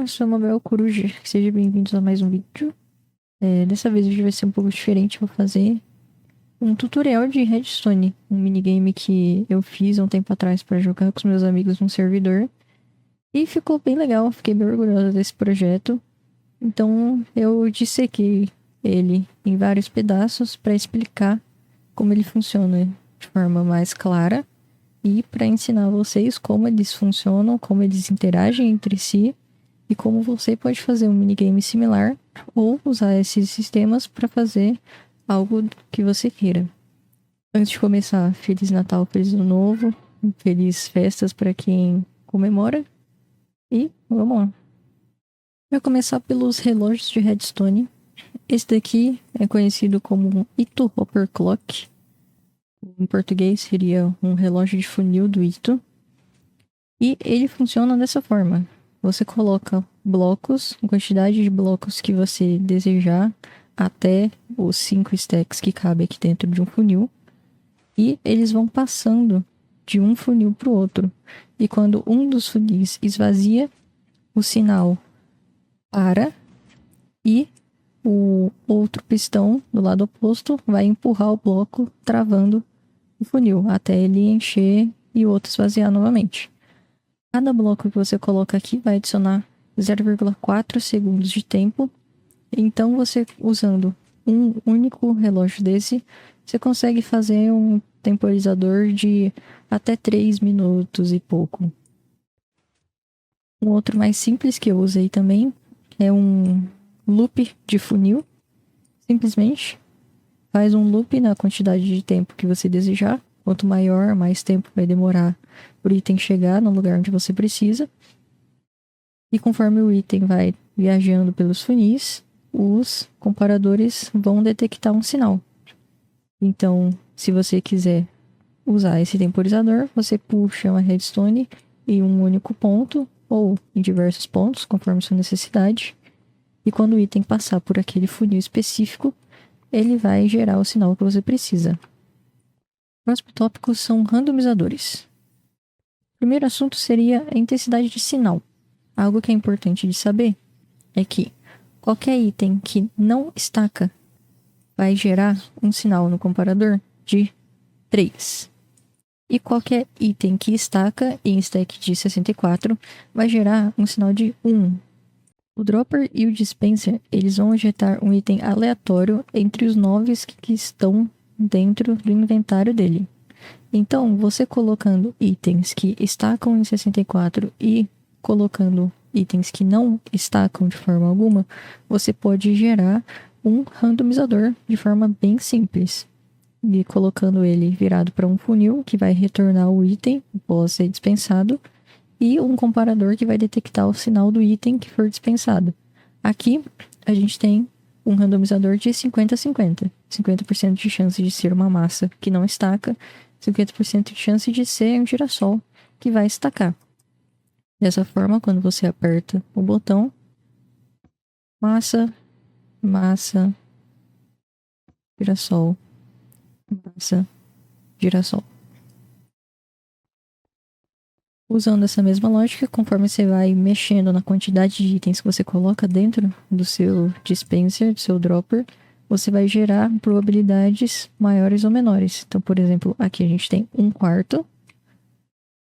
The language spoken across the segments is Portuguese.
sou a Mabel Coruja. Sejam bem-vindos a mais um vídeo. Dessa vez o vídeo vai ser um pouco diferente. Vou fazer um tutorial de Redstone, um minigame que eu fiz há um tempo atrás para jogar com os meus amigos num servidor. E ficou bem legal, fiquei bem orgulhosa desse projeto. Então eu dissequei ele em vários pedaços para explicar como ele funciona de forma mais clara e para ensinar vocês como eles funcionam, como eles interagem entre si e como você pode fazer um minigame similar ou usar esses sistemas para fazer algo que você queira. Antes de começar, Feliz Natal, Feliz Ano Novo, Feliz Festas para quem comemora e vamos lá. Vou começar pelos relógios de Redstone. Esse daqui é conhecido como Ito Hopper Clock. Em português seria um relógio de funil do Ito. E ele funciona dessa forma. Você coloca blocos, a quantidade de blocos que você desejar, até os 5 stacks que cabem aqui dentro de um funil. E eles vão passando de um funil para o outro. E quando um dos funis esvazia, o sinal para e o outro pistão do lado oposto vai empurrar o bloco, travando o funil até ele encher e o outro esvaziar novamente. Cada bloco que você coloca aqui vai adicionar 0,4 segundos de tempo. Então você, usando um único relógio desse, você consegue fazer um temporizador de até 3 minutos e pouco. Um outro mais simples que eu usei também é um loop de funil. Simplesmente faz um loop na quantidade de tempo que você desejar. Quanto maior, mais tempo vai demorar para o item chegar no lugar onde você precisa. E conforme o item vai viajando pelos funis, os comparadores vão detectar um sinal. Então, se você quiser usar esse temporizador, você puxa uma redstone em um único ponto ou em diversos pontos, conforme sua necessidade. E quando o item passar por aquele funil específico, ele vai gerar o sinal que você precisa. O próximo tópico são randomizadores. O primeiro assunto seria a intensidade de sinal. Algo que é importante de saber é que qualquer item que não estaca vai gerar um sinal no comparador de 3. E qualquer item que estaca em stack de 64 vai gerar um sinal de 1. O dropper e o dispenser, eles vão injetar um item aleatório entre os 9 que estão dentro do inventário dele. Então, você colocando itens que estacam em 64 e colocando itens que não estacam de forma alguma, você pode gerar um randomizador de forma bem simples. E colocando ele virado para um funil que vai retornar o item após ser dispensado e um comparador que vai detectar o sinal do item que for dispensado. Aqui a gente tem um randomizador de 50-50. 50% de chance de ser uma massa que não estaca, 50% de chance de ser um girassol que vai estacar. Dessa forma, quando você aperta o botão, massa, massa, girassol, massa, girassol. Usando essa mesma lógica, conforme você vai mexendo na quantidade de itens que você coloca dentro do seu dispenser, do seu dropper, você vai gerar probabilidades maiores ou menores. Então, por exemplo, aqui a gente tem 1/4,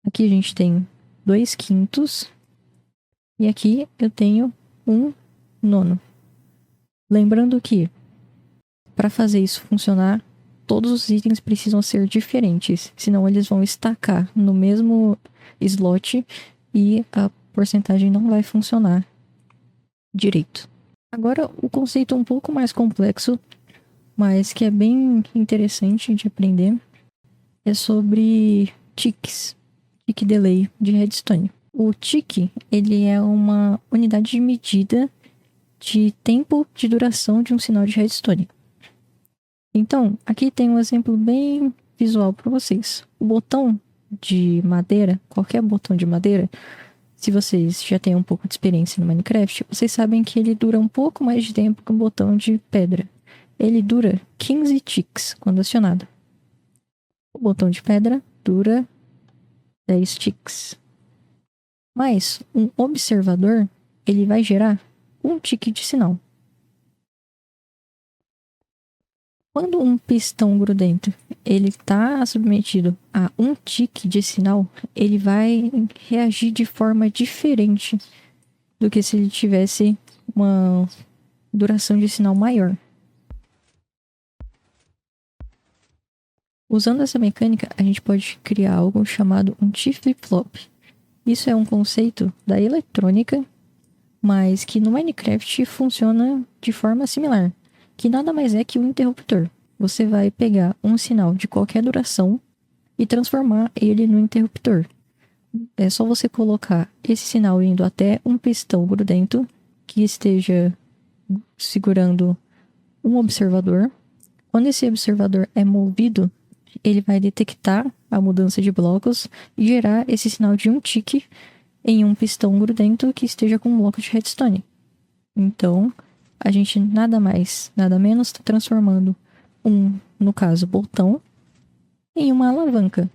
aqui a gente tem 2/5 e aqui eu tenho 1/9. Lembrando que, para fazer isso funcionar, todos os itens precisam ser diferentes, senão eles vão estacar no mesmo slot e a porcentagem não vai funcionar direito. Agora, o conceito é um pouco mais complexo, mas que é bem interessante de aprender, é sobre ticks, tick delay de redstone. O tick, ele é uma unidade de medida de tempo de duração de um sinal de redstone. Então, aqui tem um exemplo bem visual para vocês. O botão de madeira, qualquer botão de madeira, se vocês já têm um pouco de experiência no Minecraft, vocês sabem que ele dura um pouco mais de tempo que um botão de pedra. Ele dura 15 ticks quando acionado. O botão de pedra dura 10 ticks. Mas um observador, ele vai gerar um tique de sinal. Quando um pistão grudento ele está submetido a um tique de sinal, ele vai reagir de forma diferente do que se ele tivesse uma duração de sinal maior. Usando essa mecânica, a gente pode criar algo chamado um T-flip-flop. Isso é um conceito da eletrônica, mas que no Minecraft funciona de forma similar, que nada mais é que um interruptor. Você vai pegar um sinal de qualquer duração e transformar ele no interruptor. É só você colocar esse sinal indo até um pistão grudento que esteja segurando um observador. Quando esse observador é movido, ele vai detectar a mudança de blocos e gerar esse sinal de um tique em um pistão grudento que esteja com um bloco de redstone. Então, a gente nada mais, nada menos está transformando no caso, botão em uma alavanca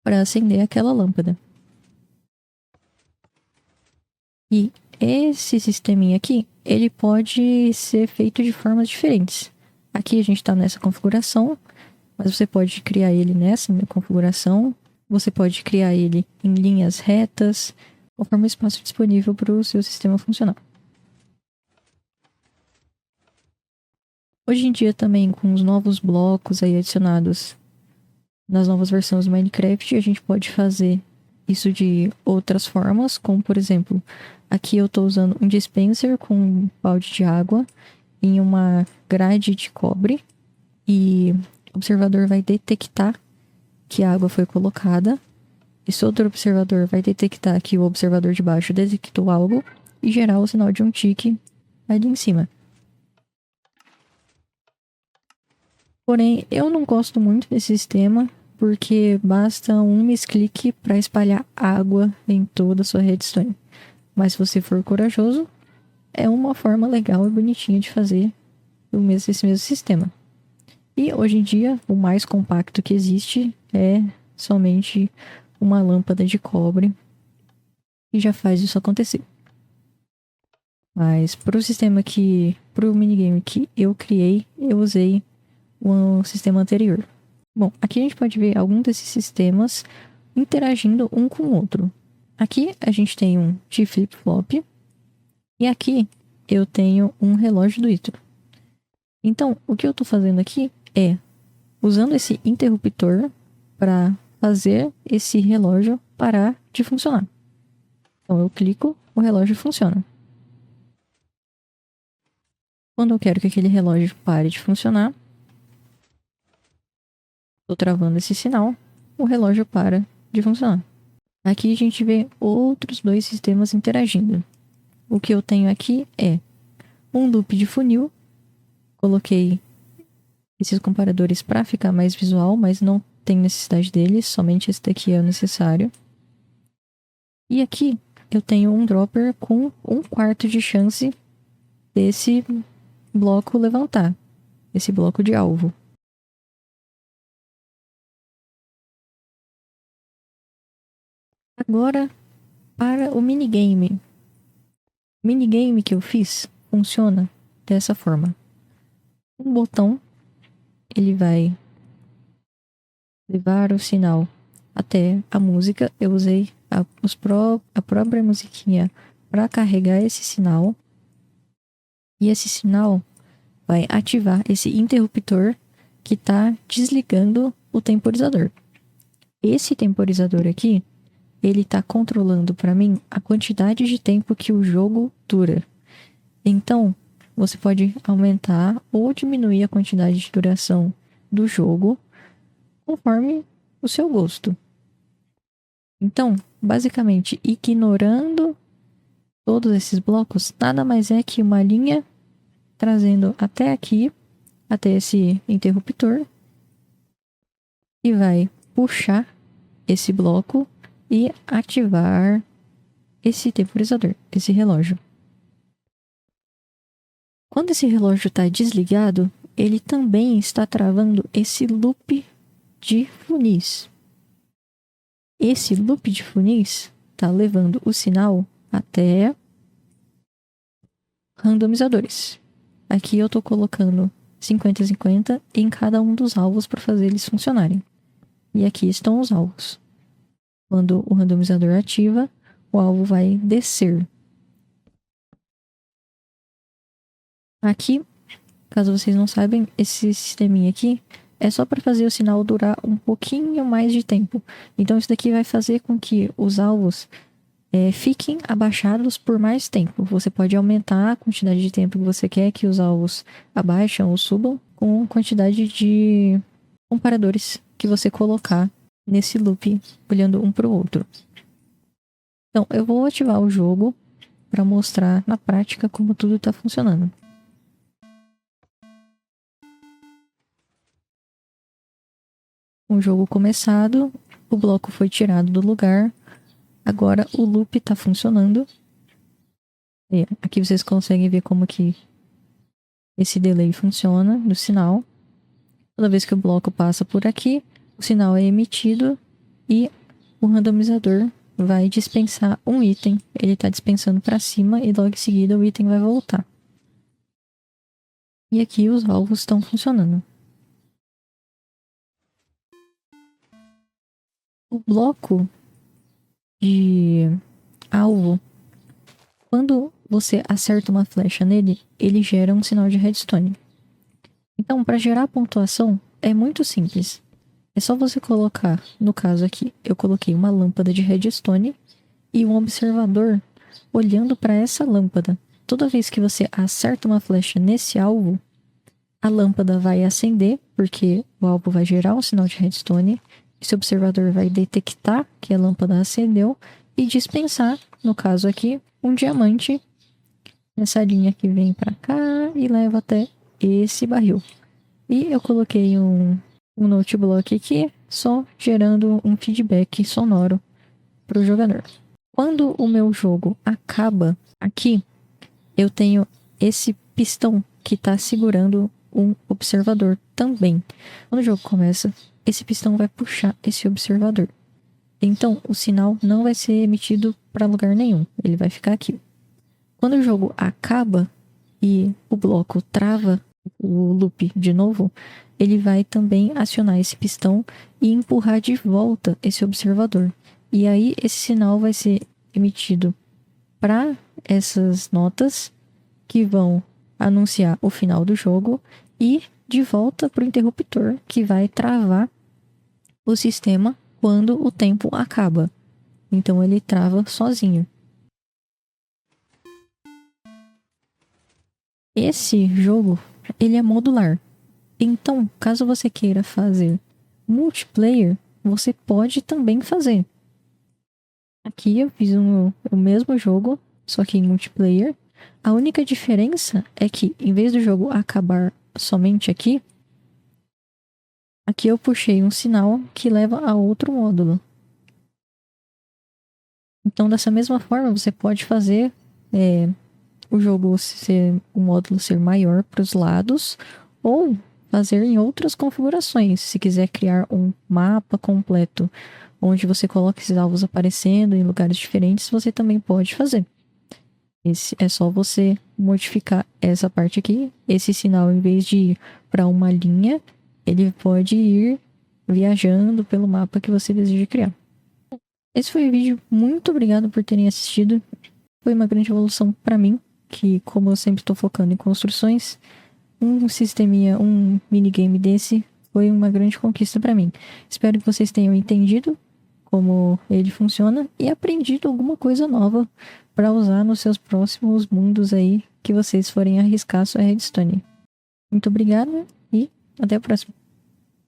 para acender aquela lâmpada. E esse sisteminha aqui, ele pode ser feito de formas diferentes. Aqui a gente está nessa configuração, mas você pode criar ele nessa configuração. Você pode criar ele em linhas retas, conforme o espaço disponível para o seu sistema funcionar. Hoje em dia também, com os novos blocos aí adicionados nas novas versões do Minecraft, a gente pode fazer isso de outras formas, como por exemplo, aqui eu estou usando um dispenser com um balde de água em uma grade de cobre e o observador vai detectar que a água foi colocada. Esse outro observador vai detectar que o observador de baixo detectou algo e gerar o sinal de um tique ali em cima. Porém, eu não gosto muito desse sistema, porque basta um misclick para espalhar água em toda a sua redstone. Mas se você for corajoso, é uma forma legal e bonitinha de fazer esse mesmo sistema. E hoje em dia, o mais compacto que existe é somente uma lâmpada de cobre e já faz isso acontecer. Mas pro minigame que eu criei, eu usei o sistema anterior. Bom, aqui a gente pode ver algum desses sistemas interagindo um com o outro. Aqui a gente tem um T-flip-flop e aqui eu tenho um relógio do Ito. Então, o que eu estou fazendo aqui é usando esse interruptor para fazer esse relógio parar de funcionar. Então eu clico, o relógio funciona. Quando eu quero que aquele relógio pare de funcionar, estou travando esse sinal, o relógio para de funcionar. Aqui a gente vê outros dois sistemas interagindo. O que eu tenho aqui é um loop de funil. Coloquei esses comparadores para ficar mais visual, mas não tem necessidade deles, somente esse daqui é o necessário. E aqui eu tenho um dropper com 1/4 de chance desse bloco levantar, esse bloco de alvo. Agora, para o minigame. O minigame que eu fiz funciona dessa forma. Um botão, ele vai levar o sinal até a música. Eu usei a própria musiquinha para carregar esse sinal. E esse sinal vai ativar esse interruptor que está desligando o temporizador. Esse temporizador aqui, ele está controlando para mim a quantidade de tempo que o jogo dura. Então, você pode aumentar ou diminuir a quantidade de duração do jogo conforme o seu gosto. Então, basicamente, ignorando todos esses blocos, nada mais é que uma linha trazendo até aqui, até esse interruptor, e vai puxar esse bloco e ativar esse temporizador, esse relógio. Quando esse relógio está desligado, ele também está travando esse loop de funis. Esse loop de funis está levando o sinal até randomizadores. Aqui eu tô colocando 50-50 em cada um dos alvos para fazer eles funcionarem. E aqui estão os alvos. Quando o randomizador ativa, o alvo vai descer. Aqui, caso vocês não saibam, esse sisteminha aqui é só para fazer o sinal durar um pouquinho mais de tempo. Então isso daqui vai fazer com que os alvos fiquem abaixados por mais tempo. Você pode aumentar a quantidade de tempo que você quer que os alvos abaixam ou subam com a quantidade de comparadores que você colocar nesse loop, olhando um para o outro. Então, eu vou ativar o jogo para mostrar na prática como tudo está funcionando. O jogo começado, o bloco foi tirado do lugar. Agora o loop está funcionando. E aqui vocês conseguem ver como que esse delay funciona no sinal. Toda vez que o bloco passa por aqui, o sinal é emitido e o randomizador vai dispensar um item. Ele está dispensando para cima e logo em seguida o item vai voltar. E aqui os alvos estão funcionando. O bloco de alvo, quando você acerta uma flecha nele, ele gera um sinal de redstone. Então, para gerar pontuação, é muito simples. É só você colocar, no caso aqui, eu coloquei uma lâmpada de redstone e um observador olhando para essa lâmpada. Toda vez que você acerta uma flecha nesse alvo, a lâmpada vai acender, porque o alvo vai gerar um sinal de redstone. Esse observador vai detectar que a lâmpada acendeu e dispensar, no caso aqui, um diamante nessa linha que vem para cá e leva até esse barril. E eu coloquei um noteblock aqui, só gerando um feedback sonoro para o jogador. Quando o meu jogo acaba aqui, eu tenho esse pistão que está segurando um observador também. Quando o jogo começa, esse pistão vai puxar esse observador. Então, o sinal não vai ser emitido para lugar nenhum. Ele vai ficar aqui. Quando o jogo acaba e o bloco trava o loop de novo, ele vai também acionar esse pistão e empurrar de volta esse observador. E aí, esse sinal vai ser emitido para essas notas que vão anunciar o final do jogo e de volta para o interruptor, que vai travar o sistema quando o tempo acaba. Então ele trava sozinho. Esse jogo, ele é modular. Então, caso você queira fazer multiplayer, você pode também fazer. Aqui eu fiz o mesmo jogo, só que em multiplayer. A única diferença é que, em vez do jogo acabar somente aqui eu puxei um sinal que leva a outro módulo. Então, dessa mesma forma, você pode fazer o jogo o módulo ser maior para os lados, ou fazer em outras configurações. Se quiser criar um mapa completo, onde você coloca esses alvos aparecendo em lugares diferentes, você também pode fazer. É só você modificar essa parte aqui. Esse sinal, em vez de ir para uma linha, ele pode ir viajando pelo mapa que você deseja criar. Esse foi o vídeo. Muito obrigado por terem assistido. Foi uma grande evolução para mim, que como eu sempre estou focando em construções, um sisteminha, um minigame desse foi uma grande conquista para mim. Espero que vocês tenham entendido como ele funciona e aprendido alguma coisa nova para usar nos seus próximos mundos aí que vocês forem arriscar sua redstone. Muito obrigada e até a próxima.